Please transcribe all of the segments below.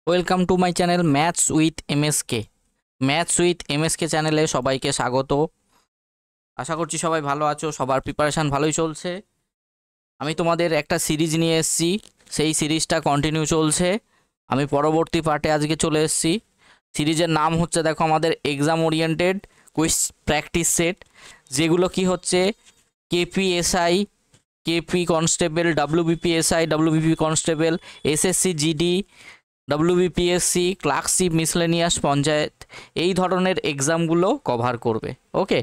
Welcome to my channel maths with MSK. Maths with MSK চ্যানেলে সবাইকে স্বাগত। আশা করছি সবাই ভালো আছো, সবার প্রিপারেশান ভালোই চলছে। আমি তোমাদের একটা সিরিজ নিয়ে এসেছি, সেই সিরিজটা কন্টিনিউ চলছে। আমি পরবর্তী পার্টে আজকে চলে এসেছি। সিরিজের নাম হচ্ছে, দেখো, আমাদের exam oriented quiz practice set, যেগুলো কি হচ্ছে KPSI, KP constable, WBPSI, WBP constable, SSC GD, WBPSC, clerkship, miscellaneous, panchayat, এই ধরনের এক্সামগুলো কভার করবে। ওকে,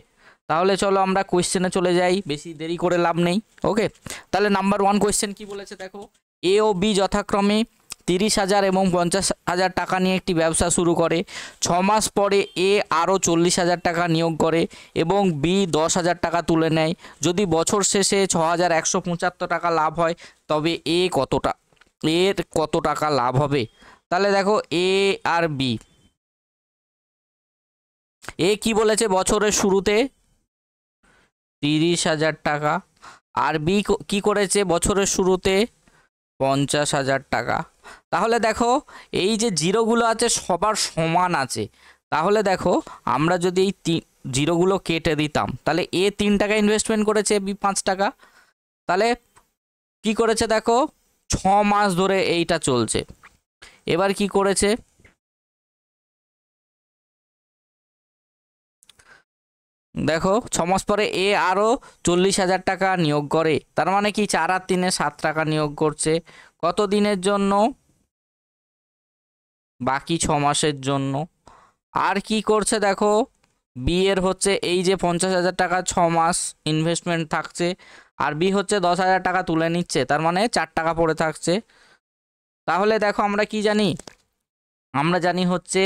তাহলে চলো আমরা কোয়েশ্চেনে চলে যাই, বেশি দেরি করে লাভ নেই। ওকে, তাহলে নাম্বার 1 কোয়েশ্চেন কি বলেছে দেখো। এ ও বি যথাক্রমে 30,000 এবং 50,000 টাকা নিয়ে একটি ব্যবসা শুরু করে। 6 মাস পরে এ আরও 40,000 টাকা নিয়োগ করে এবং বি 10,000 টাকা তুলে নেয়। যদি বছর শেষে 6,175 টাকা লাভ হয়, তবে এর কত টাকা লাভ হবে? তাহলে দেখো এ আর বি, এ কি বলেছে বছরের শুরুতে 30,000 টাকা, আর বি কি করেছে বছরের শুরুতে 50,000 টাকা। তাহলে দেখো এই যে জিরোগুলো আছে সবার সমান আছে। তাহলে দেখো আমরা যদি এই জিরোগুলো কেটে দিতাম, তাহলে এ 3 টাকা ইনভেস্টমেন্ট করেছে, বি 5 টাকা। তাহলে কি করেছে দেখো, 6 মাস ধরে এইটা চলছে। এবার কি করেছে, দেখো 6 মাস পরে এ আরও 40,000 টাকা নিয়োগ করে। তার মানে কি 4 আর 3 7 টাকা নিয়োগ করছে। কত দিনের জন্য? বাকি 6 মাসের জন্য। আর কি করছে দেখো, বি এর হচ্ছে এই যে 50,000 টাকা 6 মাস ইনভেস্টমেন্ট থাকছে, আর বি হচ্ছে 10,000 টাকা তুলে নিচ্ছে, তার মানে 4 টাকা পড়ে থাকছে। তাহলে দেখো আমরা কি জানি, আমরা জানি হচ্ছে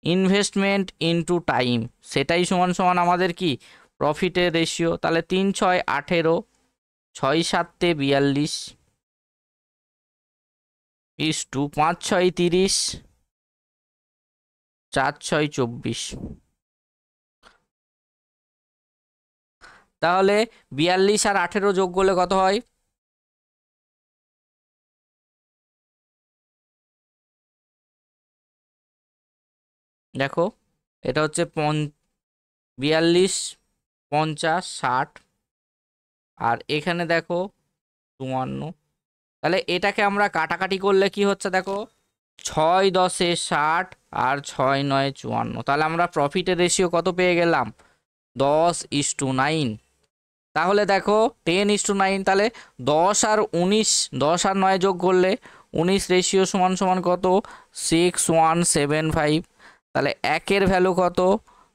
ইনভেস্টমেন্ট ইনটু টাইম, সেটাই সমান সমান আমাদের কি প্রফিটের রেশিও। তাহলে 3 6 18, 6 7 42 ইস টু 5 6 30, 4 6 24। তাহলে 42 আর 18 যোগ করলে কত হয়? দেখো এটা হচ্ছে 42 50 60, আর এখানে দেখো 54। তাহলে এটাকে আমরা কাটাকাটি করলে কি হচ্ছে দেখো, 6 10 60 আর 6 9 54। তাহলে আমরা প্রফিটের রেশিও কত পেয়ে গেলাম? 10:9। তাহলে দেখো 10:9, তাহলে 10 আর 19, 10 আর 9 যোগ করলে 19 রেশিও সমান সমান কত? 6175। তাহলে একের ভ্যালু কত?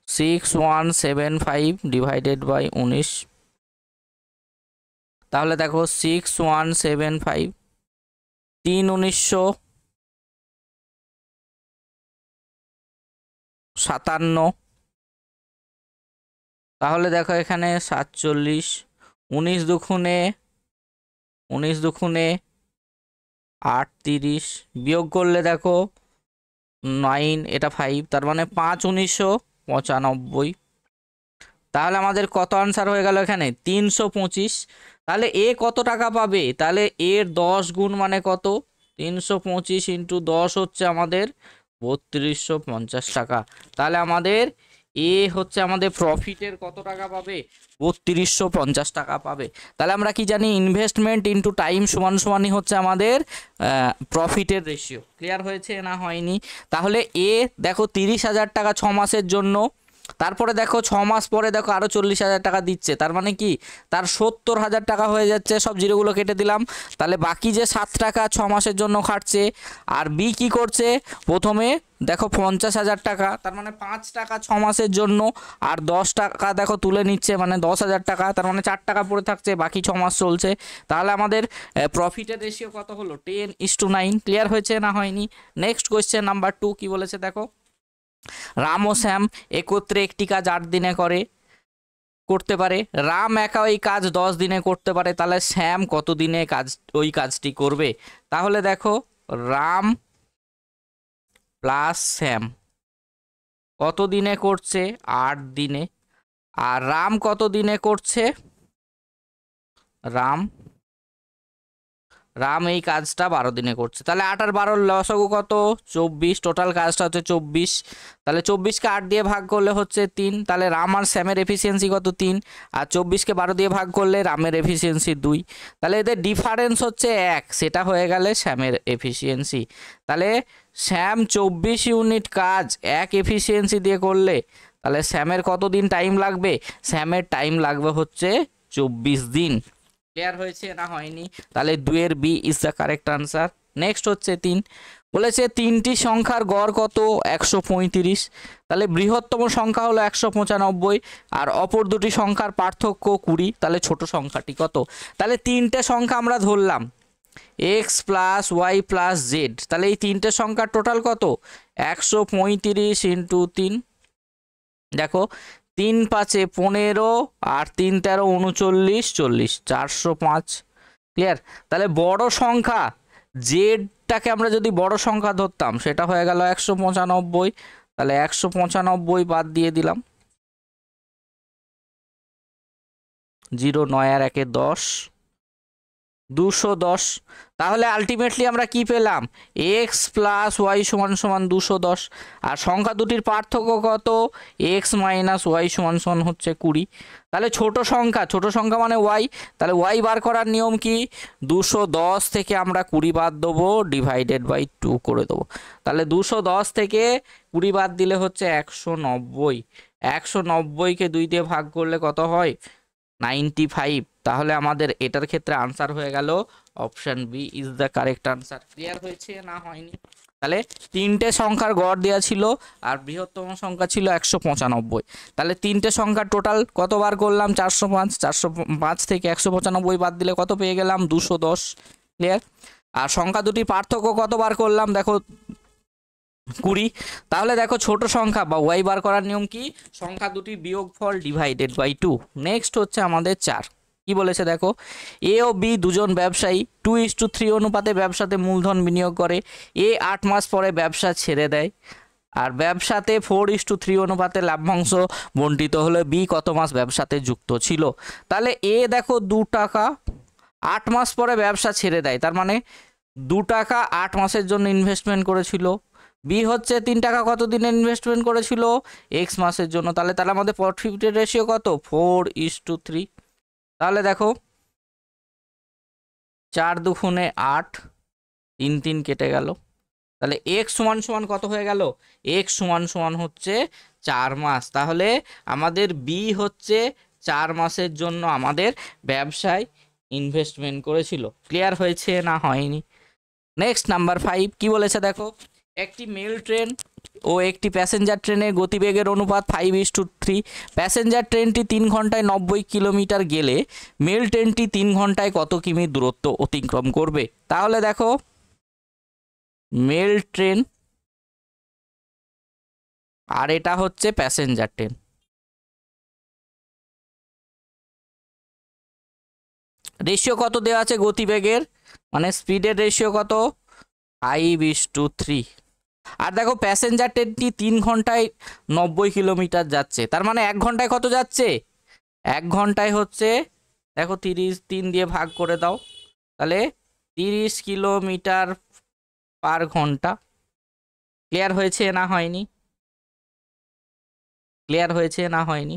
6175 ডিভাইডেড বাই 19। তাহলে দেখো 6175, 3 1957। তাহলে দেখো এখানে 47, 19 দুগুণে 38, বিয়োগ করলে দেখো 9, এটা 5, তার মানে 5 1995। তাহলে আমাদের কত আনসার হয়ে গেল এখানে? 325। তাহলে এ কত টাকা পাবে? তাহলে এর 10 গুণ মানে কত? 325 ইন্টু 10 হচ্ছে আমাদের 3250 টাকা। তাহলে আমাদের এ হচ্ছে আমাদের প্রফিটের কত টাকা পাবে? 3250 টাকা পাবে। তাহলে আমরা কি জানি, ইনভেস্টমেন্ট ইন্টু টাইম সমান সমানই হচ্ছে আমাদের প্রফিটের রেশিও। ক্লিয়ার হয়েছে না হয়নি? তাহলে এ দেখো 30,000 টাকা 6 মাসের জন্য, তারপরে দেখো 6 মাস পরে দেখো আরও 40,000 টাকা দিচ্ছে, তার মানে কি তার 70,000 টাকা হয়ে যাচ্ছে। সব জিরোগুলো কেটে দিলাম। তাহলে বাকি যে 7 টাকা 6 মাসের জন্য খাটছে। আর বি কি করছে, প্রথমে দেখো 50,000 টাকা, তার মানে 5 টাকা 6 মাসের জন্য, আর 10 টাকা দেখো তুলে নিচ্ছে, মানে 10,000 টাকা, তার মানে 4 টাকা পড়ে থাকছে, বাকি 6 মাস চলছে। তাহলে আমাদের প্রফিটের রেশিও কত হলো? 10:9। ক্লিয়ার হয়েছে না হয়নি? নেক্সট কোয়েশ্চেন নাম্বার 2 কি বলেছে দেখো। রাম ও শ্যাম একত্রে একটি কাজ 8 দিনে করতে পারে। রাম একা ওই কাজ 10 দিনে করতে পারে, তাহলে শ্যাম কত দিনে ওই কাজটি করবে? তাহলে দেখো রাম প্লাস শ্যাম কত দিনে করছে? 8 দিনে। আর রাম কত দিনে করছে? রাম রাম এই কাজটা 12 দিনে করছে। তাহলে 8 আর 12 লসাগু কত? 24। টোটাল কাজটা হচ্ছে 24। তাহলে 24কে 8 দিয়ে ভাগ করলে হচ্ছে 3। তাহলে রাম আর শ্যামের এফিসিয়েন্সি কত? 3। আর 24কে 12 দিয়ে ভাগ করলে রামের এফিসিয়েন্সি 2। তাহলে এদের ডিফারেন্স হচ্ছে 1, সেটা হয়ে গেলে শ্যামের এফিসিয়েন্সি। তাহলে শ্যাম 24 ইউনিট কাজ 1 এফিসিয়েন্সি দিয়ে করলে তাহলে শ্যামের কত দিন টাইম লাগবে? শ্যামের টাইম লাগবে হচ্ছে 24 দিন। ক্লিয়ার হয়েছে না হয়নি? তাহলে 2 এর B is the correct answer. Next হচ্ছে 3, বলেছে 3টি সংখ্যার গড় কত? 135। তাহলে বৃহত্তম সংখ্যা হলো 195 আর অপর দুটি সংখ্যার পার্থক্য 20। তাহলে ছোট সংখ্যাটি কত? তাহলে 3টে সংখ্যা আমরা ধরলাম x plus y plus z. তাহলে এই 3টে সংখ্যার টোটাল কত? 135 ইন্টু 3। দেখো 3 5 15 আর 3 13 39 40, 405। ক্লিয়ার? তাহলে বড় সংখ্যা জেডটাকে আমরা যদি বড় সংখ্যা ধরতাম সেটা হয়ে গেল 195। তাহলে 195 বাদ দিয়ে দিলাম, 0 9 আর 1 10, 210। তাহলে আলটিমেটলি আমরা কি পেলাম? x প্লাস ওয়াই সমান সমান 210। আর সংখ্যা দুটির পার্থক্য কত? x মাইনাস ওয়াই সমান সমান হচ্ছে 20। তাহলে ছোট সংখ্যা মানে y। তাহলে y বার করার নিয়ম কি? 210 থেকে আমরা 20 বাদ দেবো, ডিভাইডেড বাই 2 করে দেবো। তাহলে 210 থেকে 20 বাদ দিলে হচ্ছে 190। 190কে 2 দিয়ে ভাগ করলে কত হয়? 95। তাহলে আমাদের এটার ক্ষেত্রে আনসার হয়ে গেল option B is the correct answer. Clear হয়েছে না হয়নি? তাহলে 3টে সংখ্যার গড় দেওয়া ছিল আর বৃহত্তম সংখ্যা ছিল 195। তাহলে 3টে সংখ্যার টোটাল কতবার করলাম? 405। 405 থেকে 195 বাদ দিলে কত পেয়ে গেলাম? 210। ক্লিয়ার? আর সংখ্যা দুটি পার্থক্য কতবার করলাম? দেখো 20। তাহলে দেখো ছোট সংখ্যা বা ওয়াই বার করার নিয়ম কি? সংখ্যা দুটি বিয়োগফল ডিভাইডেড বাই 2। নেক্সট হচ্ছে আমাদের 4। কি বলেছে দেখো, এ ও বি দুজন ব্যবসায়ী 2:3 অনুপাতে ব্যবসাতে মূলধন বিনিয়োগ করে। এ 8 মাস পরে ব্যবসা ছেড়ে দেয় আর ব্যবসাতে 4:3 অনুপাতে লাভ্যাংশ বণ্টিত হলে বি কত মাস ব্যবসাতে যুক্ত ছিল? তাহলে এ দেখো 2 টাকা 8 মাস পরে ব্যবসা ছেড়ে দেয়, তার মানে 2 টাকা 8 মাসের জন্য ইনভেস্টমেন্ট করেছিল। বি হচ্ছে 3 টাকা কত দিনে ইনভেস্টমেন্ট করেছিল? x মাসের জন্য। তাহলে আমাদের প্রফিট রেশিও কত? 4:3। তাহলে দেখো 4 দুগুণে 8, 3 3 কেটে গেল। তাহলে x সমান সমান কত হয়ে গেল? x সমান সমান হচ্ছে 4 মাস। তাহলে আমাদের বি হচ্ছে 4 মাসের জন্য আমাদের ব্যবসায় ইনভেস্টমেন্ট করেছিল। ক্লিয়ার হয়েছে না হয়নি? নেক্সট নাম্বার 5 কি বলেছে দেখো, একটি মেল ট্রেন ও একটি প্যাসেঞ্জার ট্রেনের গতিবেগের অনুপাত 5:3। প্যাসেঞ্জার ট্রেনটি 3 ঘন্টায় 90 কিলোমিটার গেলে মেল ট্রেনটি 3 ঘন্টায় কত কিমি দূরত্ব অতিক্রম করবে? তাহলে দেখো মেল ট্রেন আর এটা হচ্ছে প্যাসেঞ্জার ট্রেন। রেশিও কত দেওয়া আছে গতিবেগের, মানে স্পিডের রেশিও কত? 5:3। আর দেখো প্যাসেঞ্জার ট্রেনটি 3 ঘন্টায় 90 কিলোমিটার যাচ্ছে, তার মানে 1 ঘন্টায় কত যাচ্ছে? 1 ঘন্টায় হচ্ছে দেখো 30 3 দিয়ে ভাগ করে দাও, তাহলে 30 কিলোমিটার পার ঘন্টা। ক্লিয়ার হয়েছে না হয়নি? ক্লিয়ার হয়েছে না হয়নি?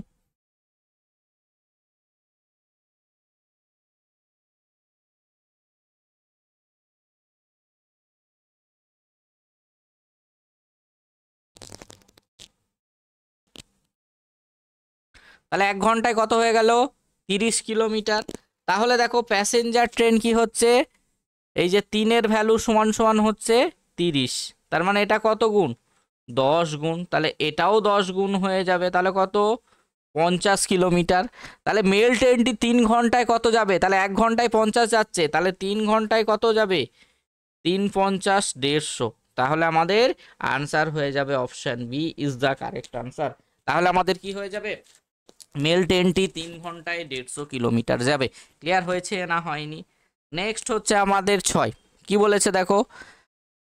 তাহলে 1 ঘন্টায় কত হয়ে গেল? 30 কিলোমিটার। তাহলে দেখো প্যাসেঞ্জার ট্রেন কি হচ্ছে, এই যে 3-এর ভ্যালু সমান সমান হচ্ছে 30, তার মানে এটা কত গুণ? 10 গুণ। তাহলে এটাও 10 গুণ হয়ে যাবে, তাহলে কত? 50 কিলোমিটার। তাহলে মেল ট্রেনটি 3 ঘন্টায় কত যাবে? তাহলে 1 ঘন্টায় 50 যাচ্ছে, তাহলে 3 ঘন্টায় কত যাবে? 3 50 150। তাহলে আমাদের আনসার হয়ে যাবে option B is the correct answer. তাহলে আমাদের কি হয়ে যাবে? মেল ট্রেনটি 3 ঘন্টায় 150 কিলোমিটার যাবে। ক্লিয়ার হয়েছে না হয়নি? নেক্সট হচ্ছে আমাদের 6। কি বলেছে দেখো,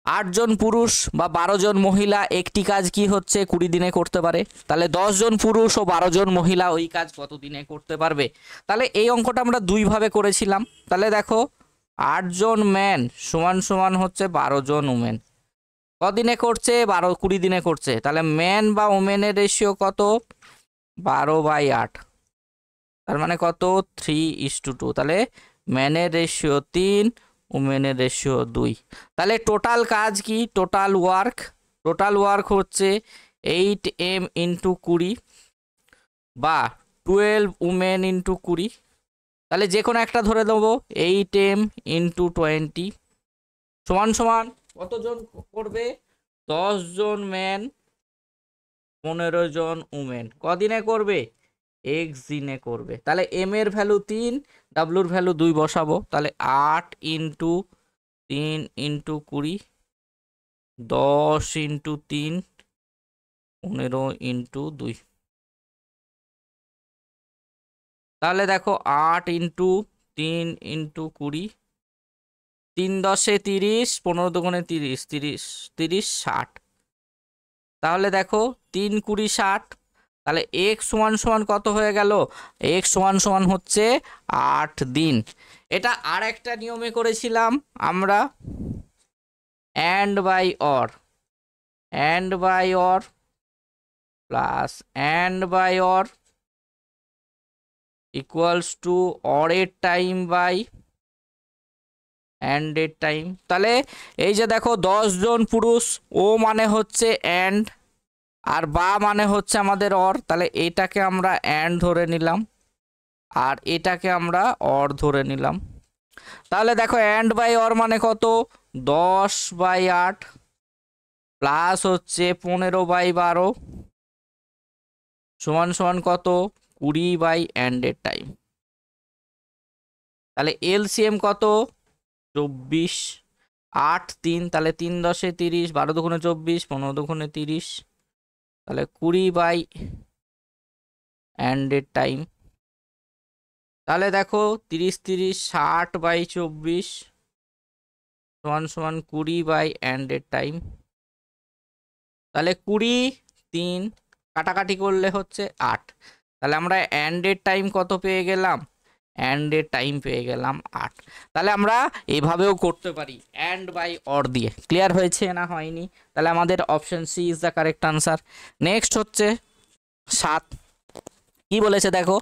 8 জন পুরুষ বা 12 জন মহিলা একটি কাজ কি হচ্ছে 20 দিনে করতে পারে। তাহলে 10 জন পুরুষ ও 12 জন মহিলা ওই কাজ কত দিনে করতে পারবে? তাহলে এই অঙ্কটা আমরা দুইভাবে করেছিলাম। তাহলে দেখো 8 জন ম্যান সমান সমান হচ্ছে 12 জন উমেন। কদিনে করছে? 20 দিনে করছে। তাহলে ম্যান বা ওমেনের রেশিও কত? 12/8। তার মানে কত? 3:2। তাহলে ম্যানের রেশিও 3, ওমেনের রেশিও 2। তাহলে টোটাল কাজ কি? টোটাল ওয়ার্ক হচ্ছে 8m ইন্টু 20 বা 12 উমেন ইন্টু 20। তাহলে যে কোনো একটা ধরে দেবো, 8m ইন্টু 20 সমান সমান কতজন করবে? 10 জন ম্যান, 15 জন উমেন। কদিনে করবে? x দিনে করবে। তাহলে m এর ভ্যালু 3, w এর ভ্যালু 2 বসাবো। তাহলে 8 ইন্টু 3 ইন্টু 20, 10 ইন্টু 3, 15 ইন্টু 2। তাহলে দেখো 8 ইন্টু 3 ইন্টু 20, 3 10 30, 15 দুগুণে 30, 30 30 60। তাহলে দেখো 3 20 60। তাহলে x সমান সমান কত হয়ে গেল? x সমান সমান হচ্ছে 8 দিন। এটা আর একটা নিয়মে করেছিলাম আমরা, and by or plus and by or equals to or এর টাইম বাই and এর টাইম। তাহলে এই যে দেখো 10 জন পুরুষ, ও মানে হচ্ছে and, আর বা মানে হচ্ছে আমাদের অর। তাহলে এটাকে আমরা and ধরে নিলাম আর এটাকে আমরা অর ধরে নিলাম। তাহলে দেখো and বাই অর মানে কত? 10/8 প্লাস হচ্ছে 15/12 সমান সমান কত? 20 and এর টাইম। তাহলে এলসিএম কত? 24, 8 3। তাহলে 3 10 30, 12 দুগুণে 24, 15 দুগুণে 30। তাহলে 20 and এর টাইম। তাহলে দেখো 30 30 60/24 সমান সমান 20 and এর টাইম। তাহলে 20 3 কাটাকাটি করলে হচ্ছে 8। তাহলে আমরা and এর টাইম কত পেয়ে গেলাম? and এর টাইম পেয়ে গেলাম 8। তাহলে আমরা এভাবেও করতে পারি and বাই অর দিয়ে। ক্লিয়ার হয়েছে না হয়নি? তাহলে আমাদের option C is the correct answer. Next হচ্ছে 7। কি বলেছে দেখো,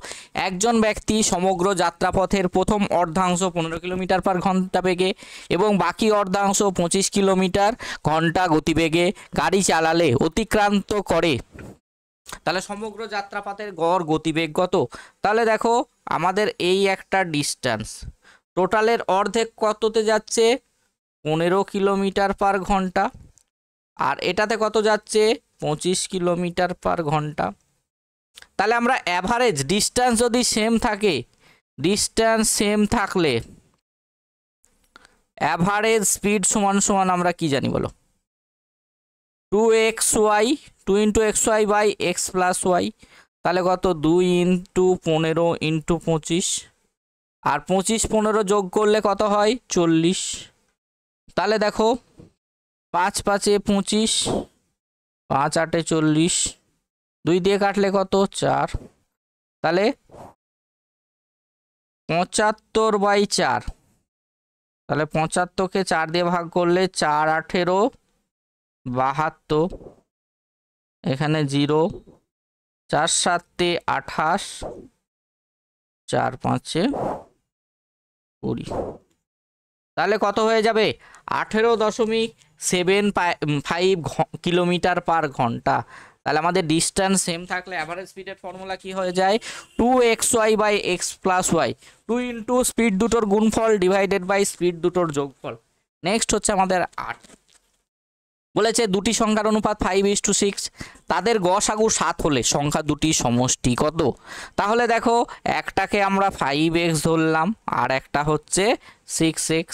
একজন ব্যক্তি সমগ্র যাত্রাপথের প্রথম অর্ধাংশ 15 কিলোমিটার পার ঘন্টা বেগে এবং বাকি অর্ধাংশ 25 কিলোমিটার ঘন্টা গতিবেগে গাড়ি চালালে অতিক্রান্ত করে। তাহলে সমগ্র যাত্রাপথের গড় গতিবেগ কত? তাহলে দেখো আমাদের এই একটা ডিস্টেন্স, টোটালের অর্ধেক কততে যাচ্ছে? 15 কিলোমিটার পার ঘন্টা, আর এটাতে কত যাচ্ছে? 25 কিলোমিটার পার ঘন্টা। তাহলে আমরা অ্যাভারেজ ডিস্টেন্স যদি সেম থাকে, ডিস্টেন্স সেম থাকলে অ্যাভারেজ স্পিড সমান সমান আমরা কি জানি বলো? 2xy, 2 into xy by x plus y. তাহলে কত? 2 ইন্টু 15 ইন্টু 25, আর 25 15 যোগ করলে কত হয়? 40। তাহলে দেখো 5 5 25, 5 8 40, 2 দিয়ে কাটলে কত? 4। তাহলে 75/4। তাহলে 75কে 4 দিয়ে ভাগ করলে 4 18 72, এখানে 0, 4 7 28, 4 5 20। তাহলে কত হয়ে যাবে? 18.75 কিলোমিটার পার ঘন্টা। তাহলে আমাদের ডিস্টেন্স সেম থাকলে অ্যাভারেজ স্পিডের ফর্মুলা কি হয়ে যায়? 2xy by x plus y, 2 into speed দুটোর গুণফল ডিভাইডেড বাই স্পিড দুটোর যোগফল। নেক্সট হচ্ছে আমাদের 8। বলেছে দুটি সংখ্যার অনুপাত 5:6, তাদের গসাগু 7 হলে সংখ্যা দুটি সমষ্টি কত? তাহলে দেখো একটাকে আমরা 5x ধরলাম আর একটা হচ্ছে 6x।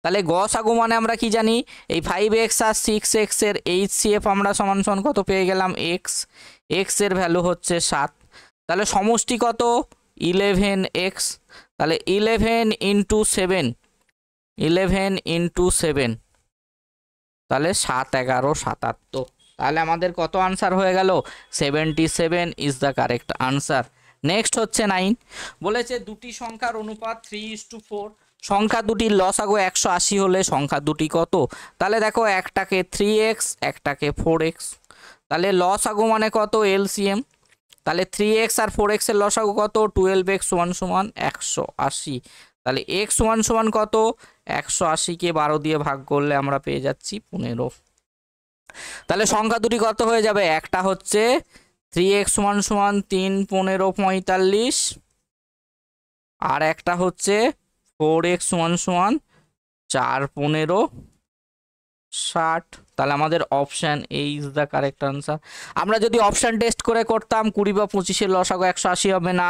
তাহলে গসাগু মানে আমরা কি জানি? এই 5x আর 6x এর HCF আমরা সমান সমান কত পেয়ে গেলাম? x। x এর ভ্যালু হচ্ছে 7। তাহলে সমষ্টি কত? 11x। তাহলে 11 ইন্টু 7, 11 ইন্টু 7, তাহলে 7 11 77। তাহলে আমাদের কত আনসার হয়ে গেল? 77 is the correct answer. Next হচ্ছে 9। বলেছে দুটি সংখ্যার অনুপাত 3:4, সংখ্যা দুটির লসাগু 180 হলে সংখ্যা দুটি কত? তাহলে দেখো একটাকে 3x একটাকে 4x, তাহলে লসাগু মানে কত এলসিএম, তাহলে 3x আর 4x এর লসাগু কত 12x = 180, তাহলে x সমান কত 180কে 12 দিয়ে ভাগ করলে আমরা পেয়ে যাচ্ছি 15। তাহলে সংখ্যা দুটি কত হয়ে যাবে, একটা হচ্ছে 3x = 3 15 45 আর একটা হচ্ছে 4x = 4 15 60। তাহলে আমাদের option A is the correct answer. আমরা যদি অপশান টেস্ট করে করতাম 20 বা 25-এর লসাগু 180 হবে না,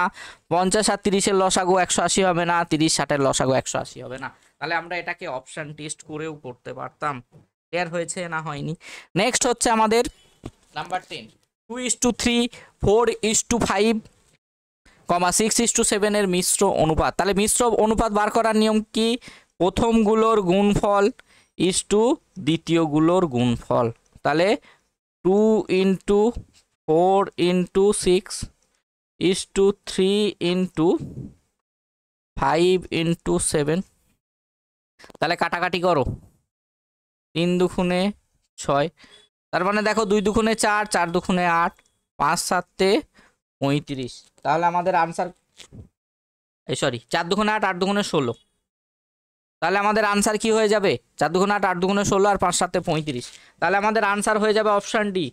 50 আর 30-এর লসাগু 180 হবে না, 30 60-এর লসাগু 180 হবে না, তাহলে আমরা এটাকে অপশান টেস্ট করেও করতে পারতাম। ক্লিয়ার হয়েছে না হয়নি? নেক্সট হচ্ছে আমাদের নাম্বার 10, 2:3 4:5 6:7 এর মিশ্র অনুপাত। তাহলে মিশ্র অনুপাত বার করার নিয়ম কি, প্রথমগুলোর গুণফল ইস্টু দ্বিতীয়গুলোর গুণফল। তাহলে 2 × 4 × 6 3 × 5 × 7। তাহলে কাটাকাটি করো, 3 দুগুণে 6, তার মানে দেখো 2 দুগুণে 4 4 দুগুণে 8 5 7 35। তাহলে আমাদের আনসার 4 দুগুণে 8 8 দুগুণে 16, তাহলে আমাদের আনসার কি হয়ে যাবে 4 দুগুণে 8 8 দুগুণে 16 আর 5 7 35। তাহলে আমাদের আনসার হয়ে যাবে option D,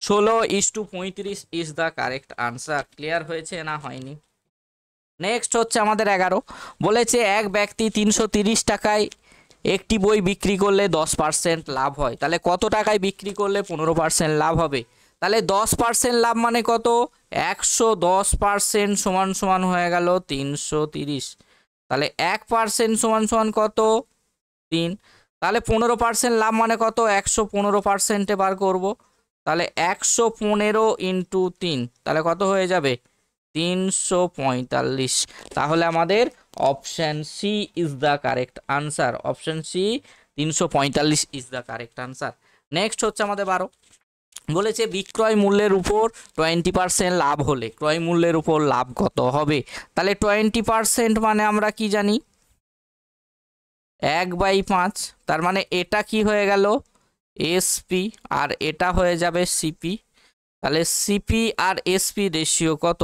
16:35 is the correct answer. Clear হয়েছে না হয়নি? নেক্সট হচ্ছে আমাদের 11, বলেছে এক ব্যক্তি 330 টাকায় একটি বই বিক্রি করলে 10% লাভ হয়। তাহলে কত টাকায় বিক্রি করলে 15% লাভ হবে? তাহলে 10% লাভ মানে কত, 110% সমান হয়ে গেল 330। তাহলে 1% সমান কত 3। তাহলে 15% লাভ মানে কত, 115%-এ বার করব। তাহলে 115 × 3, তাহলে কত হয়ে যাবে 345। তাহলে আমাদের option C is the correct answer. Option C 345 is the correct answer. Next হচ্ছে আমাদের 12, বলেছে বিক্রয় মূল্যের উপর 20% লাভ হলে ক্রয় মূল্যের উপর লাভ কত হবে? তাহলে 20% মানে আমরা কি জানি 1/5, তার মানে এটা কি হয়ে গেল এসপি আর এটা হয়ে যাবে সিপি। তাহলে সিপি আর এসপি রেশিও কত?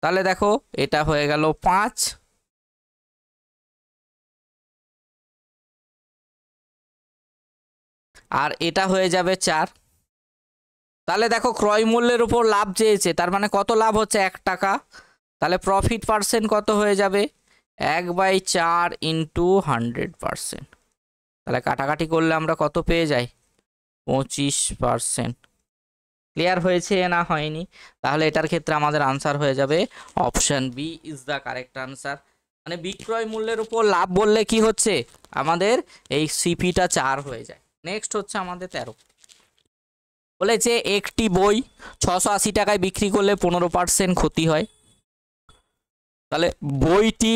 তাহলে দেখো এটা হয়ে গেল 5 আর এটা হয়ে যাবে 4। তাহলে দেখো ক্রয় মূল্যের উপর লাভ চেয়েছে, তার মানে কত লাভ হচ্ছে 1 টাকা। তাহলে প্রফিট পার্সেন্ট কত হয়ে যাবে 1/4 × 100%। তাহলে কাটাকাটি করলে আমরা কত পেয়ে যাই 25%। ক্লিয়ার হয়েছে না হয়নি? তাহলে এটার ক্ষেত্রে আমাদের আনসার হয়ে যাবে option B is the correct answer. মানে বিক্রয় মূল্যের উপর লাভ বললে কি হচ্ছে আমাদের এই সিপিটা 4 হয়ে যায়। নেক্সট হচ্ছে আমাদের 13, বলেছে একটি বই 680 টাকায় বিক্রি করলে 15% ক্ষতি হয়। তাহলে বইটি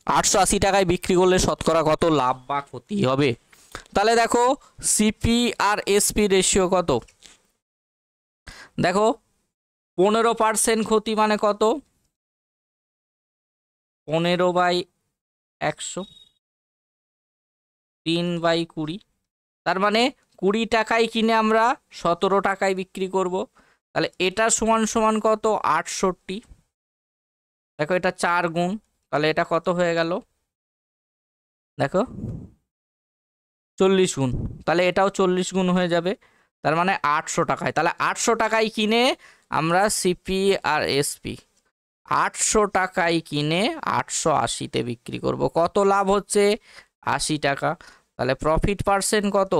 880 টাকায় বিক্রি করলে শতকরা কত লাভ বা ক্ষতি হবে? তাহলে দেখো সিপি আর এসপি রেশিও কত, দেখো 15% ক্ষতি মানে কত 15/100 3/20। তার মানে 20 টাকায় কিনে আমরা 17 টাকায় বিক্রি করব। তাহলে এটা সমান কত 68। দেখো এটা 4 গুণ, তাহলে এটা কত হয়ে গেল দেখো 40 গুণ, তাহলে এটাও 40 গুণ হয়ে যাবে। তার মানে 800 টাকায়। তাহলে 800 টাকায় কিনে আমরা সিপি আর এসপি 800 টাকায় কিনে 880-তে বিক্রি করব। কত লাভ হচ্ছে 80 টাকা। তাহলে প্রফিট পার্সেন্ট কত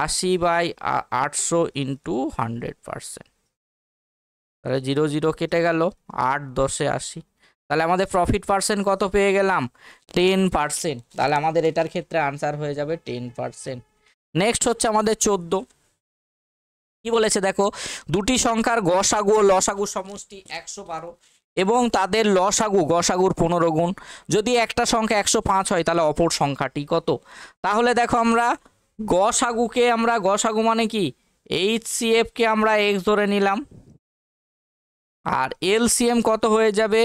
80/800 × 100%। তাহলে 0 0 কেটে গেল 8 10 80। তাহলে আমাদের প্রফিট পার্সেন্ট কত পেয়ে গেলাম 10%। তাহলে আমাদের এটার ক্ষেত্রে আনসার হয়ে যাবে 10%। নেক্সট হচ্ছে আমাদের 14, কি বলেছে দেখো দুটি সংখ্যার গসাগু ও লসাগু সমষ্টি 112 এবং তাদের গসাগুর 15 গুণ। যদি একটা সংখ্যা 105 হয় তাহলে অপর সংখ্যাটি কত? তাহলে দেখো আমরা গসাগু মানে কি HCF কে আমরা x ধরে নিলাম আর LCM কত হয়ে যাবে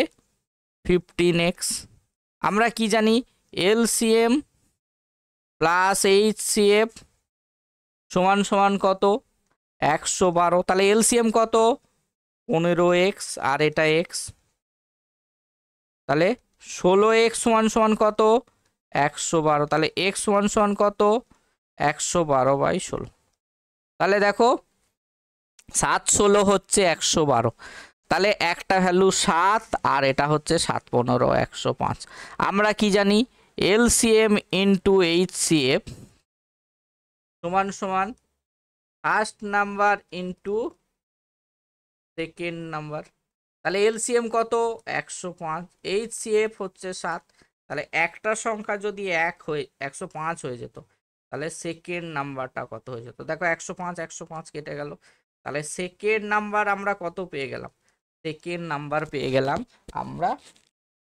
15x। আমরা কি জানি এলসিএম প্লাস এইচসিএফ সমান সমান কত 112। তাহলে এলসিএম কত 15x আর এটা x, তাহলে 16x সমান সমান কত 112। তাহলে x সমান সমান কত 112/16। তাহলে দেখো 7 16 হচ্ছে 112, তাহলে একটা ভ্যালু 7 আর এটা হচ্ছে 7 15 105। আমরা কি জানি এলসিএম ইন্টু এইচসিএফ সমান সমান first number into second number. তাহলে এলসিএম কত 105, এইচসিএফ হচ্ছে 7। তাহলে একটা সংখ্যা যদি 105 হয়ে যেত তাহলে সেকেন্ড নাম্বারটা কত হয়ে যেত? দেখো 105 105 কেটে গেল, তাহলে সেকেন্ড নাম্বার আমরা কত পেয়ে গেলাম? সেকেন্ড নাম্বার পেয়ে গেলাম আমরা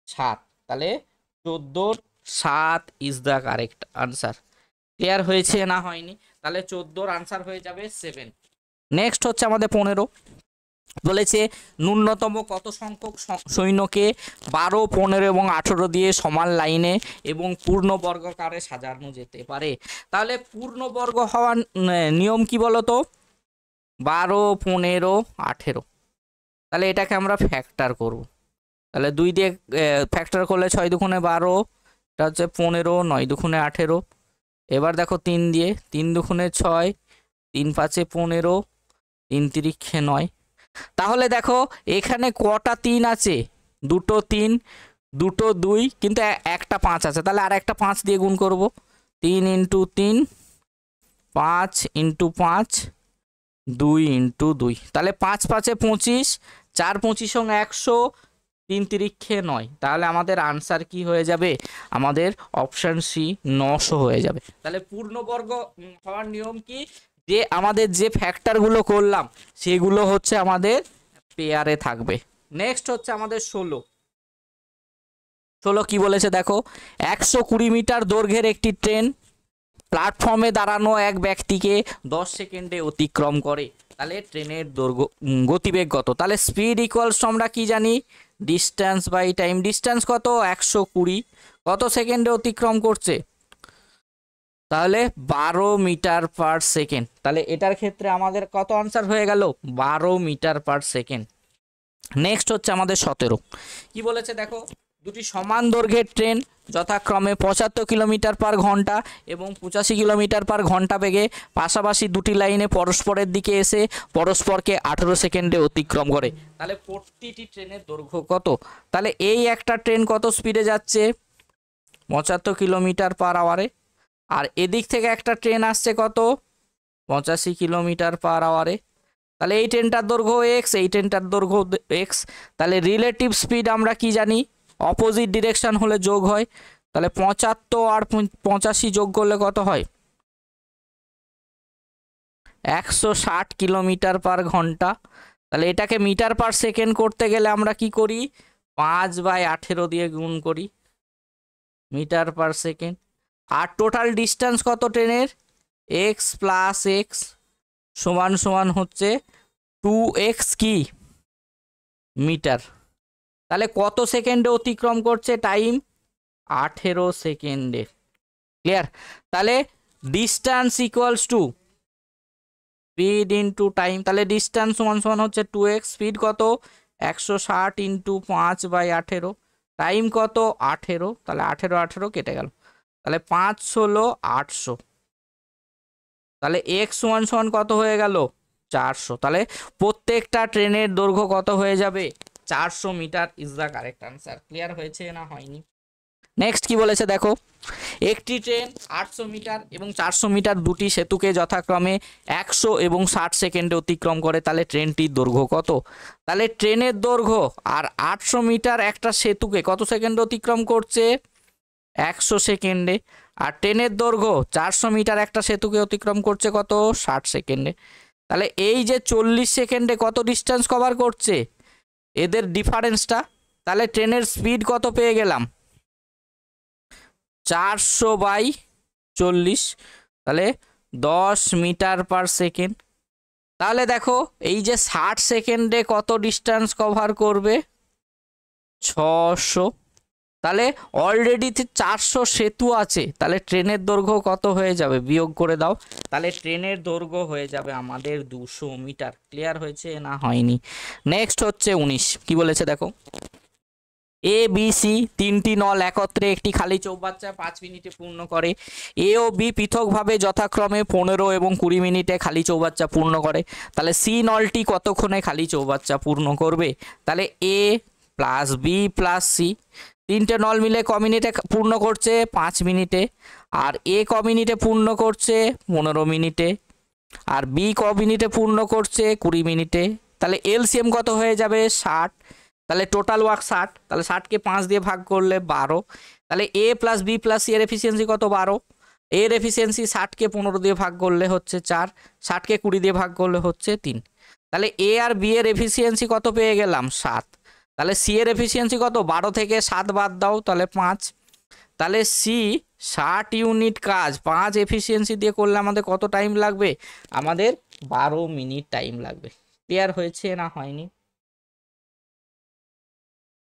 7। তাহলে 14 7 is the correct answer. Clear হয়েছে না হয়নি? তাহলে 14 আনসার হয়ে যাবে 7। নেক্সট হচ্ছে আমাদের 15। বলেছে ন্যূনতম কত সংখ্যক সৈন্যকে 12 15 এবং 18 দিয়ে সমান লাইনে এবং পূর্ণ বর্গাকারে সাজানো যেতে পারে? তাহলে পূর্ণ বর্গ হওয়ার নিয়ম কি বলতো? 12 15 18। তাহলে এটাকে আমরা ফ্যাক্টর করব। তাহলে 2 দিয়ে ফ্যাক্টর করলে 6 দুগুণে 12, এটা হচ্ছে 15, 9 দুগুণে 18। এবার দেখো 3 দিয়ে, 3 দুগুণে 6, 3 5 15, 3 তিরিক্ষে 9। তাহলে দেখো এখানে কটা 3 আছে? দুটো 3, দুটো 2, কিন্তু একটা 5 আছে। তাহলে আর একটা 5 দিয়ে গুণ করব। 3 × 3, 5 × 5, 2 × 2। তাহলে 5 5 25, 4 25 সঙ্গে 100, 3 তিরিক্ষে 9। তাহলে আমাদের আনসার কি হয়ে যাবে? আমাদের অপশন সি 900 হয়ে যাবে। তাহলে পূর্ণবর্গ হওয়ার নিয়ম কি? যে আমাদের যে ফ্যাক্টরগুলো করলাম সেগুলো হচ্ছে আমাদের পেয়ারে থাকবে। নেক্সট হচ্ছে আমাদের 16 কি বলেছে দেখো, 120 মিটার দৈর্ঘ্যের একটি ট্রেন প্ল্যাটফর্মে দাঁড়ানো এক ব্যক্তিকে 10 সেকেন্ডে অতিক্রম করে। তাহলে ট্রেনের দৈর্ঘ্য গতিবেগ কত? তাহলে স্পিড ইকুয়ালস আমরা কি জানি? Distance by time. ডিস্টেন্স কত 120, কত সেকেন্ডে অতিক্রম করছে? তাহলে 12 মিটার পার সেকেন্ড। তাহলে এটার ক্ষেত্রে আমাদের কত আনসার হয়ে গেল? 12 মিটার পার সেকেন্ড। নেক্সট হচ্ছে আমাদের 17 কি বলেছে দেখো, দুটি সমান দৈর্ঘ্যের ট্রেন যথাক্রমে 75 কিলোমিটার পার ঘন্টা এবং 85 কিলোমিটার পার ঘন্টা বেগে পাশাপাশি দুটি লাইনে পরস্পরের দিকে এসে পরস্পরকে 18 সেকেন্ডে অতিক্রম করে। তাহলে প্রতিটি ট্রেনের দৈর্ঘ্য কত? তাহলে এই একটা ট্রেন কত স্পিডে যাচ্ছে? 75 কিলোমিটার পার আওয়ারে। আর এদিক থেকে একটা ট্রেন আসছে কত? 85 কিলোমিটার পার আওয়ারে। তাহলে এই ট্রেনটার দৈর্ঘ্য এক্স, এই ট্রেনটার দৈর্ঘ্য এক্স। তাহলে রিলেটিভ স্পিড আমরা কি জানি? অপোজিট ডিরেকশন হলে যোগ হয়। তাহলে 75 আর 85 যোগ করলে কত হয়? 160 কিলোমিটার পার ঘন্টা। তাহলে এটাকে মিটার পার সেকেন্ড করতে গেলে আমরা কি করি? 5/18 দিয়ে গুণ করি, মিটার পার সেকেন্ড। আর টোটাল ডিস্টেন্স কত ট্রেনের? এক্স প্লাস এক্স সমান সমান হচ্ছে 2x কি মিটার। তাহলে কত সেকেন্ডে অতিক্রম করছে? টাইম 18 সেকেন্ডে। ক্লিয়ার? তাহলে distance equals to speed into time. তাহলে ডিস্টেন্স সমান সমান হচ্ছে 2x, স্পিড কত 160 × 5/18, টাইম কত 18। তাহলে 18 18 কেটে গেল, তাহলে 5 16 800। তাহলে x সমান সমান কত হয়ে গেল? 400। তাহলে প্রত্যেকটা ট্রেনের দৈর্ঘ্য কত হয়ে যাবে? 400 metre is the correct answer. Clear হয়েছে না হয়নি? নেক্সট কি বলেছে দেখো, একটি ট্রেন 800 মিটার এবং 400 মিটার দুটি সেতুকে যথাক্রমে 100 এবং 60 সেকেন্ডে অতিক্রম করে। তাহলে ট্রেনটির দৈর্ঘ্য কত? তাহলে ট্রেনের দৈর্ঘ্য আর 800 মিটার একটা সেতুকে কত সেকেন্ডে অতিক্রম করছে? 100 সেকেন্ডে। আর ট্রেনের দৈর্ঘ্য 400 মিটার একটা সেতুকে অতিক্রম করছে কত? 60 সেকেন্ডে। তাহলে এই যে 40 সেকেন্ডে কত ডিস্টেন্স কভার করছে? এদের ডিফারেন্সটা। তাহলে ট্রেনের স্পিড কত পেয়ে গেলাম? 400/40, তাহলে 10 মিটার পার সেকেন্ড। তাহলে দেখো এই যে 60 সেকেন্ডে কত ডিস্টেন্স কভার করবে? 600। তাহলে অলরেডি 400 সেতু আছে, তাহলে ট্রেনের দৈর্ঘ্য কত হয়ে যাবে বিয়োগ করে দাও। তাহলে ট্রেনের দৈর্ঘ্য হয়ে যাবে আমাদের 200 মিটার। ক্লিয়ার হয়েছে না হয়নি? নেক্সট হচ্ছে 19, কি বলেছে দেখো, এ বি সি তিনটি নল একত্রে একটি খালি চৌবাচ্চা 5 মিনিটে পূর্ণ করে। এ ও বি পৃথকভাবে যথাক্রমে 15 এবং 20 মিনিটে খালি চৌবাচ্চা পূর্ণ করে। তাহলে সি নলটি কতক্ষণে খালি চৌবাচ্চা পূর্ণ করবে? তাহলে এ প্লাস বি প্লাস সি, তিনটে নল মিলে ক মিনিটে পূর্ণ করছে? 5 মিনিটে। আর এ ক মিনিটে পূর্ণ করছে? 15 মিনিটে। আর বি ক মিনিটে পূর্ণ করছে? 20 মিনিটে। তাহলে এলসিএম কত হয়ে যাবে? 60। তাহলে টোটাল ওয়ার্ক 60, তাহলে 60কে 5 দিয়ে ভাগ করলে 12। তাহলে এ প্লাস বি প্লাস সি এর এফিসিয়েন্সি কত? 12। এর এফিসিয়েন্সি 60কে 15 দিয়ে ভাগ করলে হচ্ছে 4, 60কে 20 দিয়ে ভাগ করলে হচ্ছে 3। তাহলে এ আর বি এর এফিসিয়েন্সি কত পেয়ে গেলাম? 7। তাহলে সি এর এফিসিয়েন্সি কত? 12 থেকে 7 বাদ দাও, তাহলে 5। তাহলে সি 60 ইউনিট কাজ 5 এফিসিয়েন্সি দিয়ে করলে আমাদের কত টাইম লাগবে? আমাদের 12 মিনিট টাইম লাগবে। ক্লিয়ার হয়েছে না হয়নি?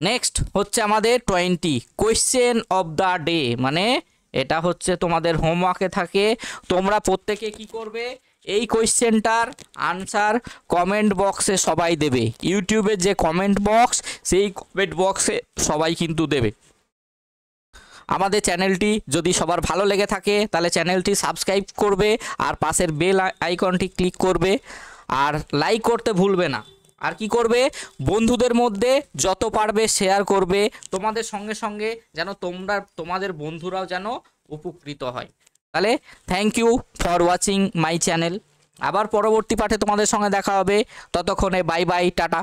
নেক্সট হচ্ছে আমাদের 20 কোয়েশ্চেন অফ দ্য ডে, মানে এটা হচ্ছে তোমাদের হোমওয়ার্কে থাকে। তোমরা প্রত্যেকে কি করবে, এই কোয়েশ্চেনটার আনসার কমেন্ট বক্সে সবাই দেবে। ইউটিউবের যে কমেন্ট বক্স, সেই কমেন্ট বক্সে সবাই কিন্তু দেবে। আমাদের চ্যানেলটি যদি সবার ভালো লেগে থাকে তাহলে চ্যানেলটি সাবস্ক্রাইব করবে, আর পাশের বেল আইকনটি ক্লিক করবে, আর লাইক করতে ভুলবে না। আর কি করবে, বন্ধুদের মধ্যে যত পারবে শেয়ার করবে, তোমাদের সঙ্গে সঙ্গে যেন তোমাদের বন্ধুরাও যেন উপকৃত হয়। তাহলে thank you for watching my channel. আবার পরবর্তী পাঠে তোমাদের সঙ্গে দেখা হবে, ততক্ষণে বাই বাই, টাটা।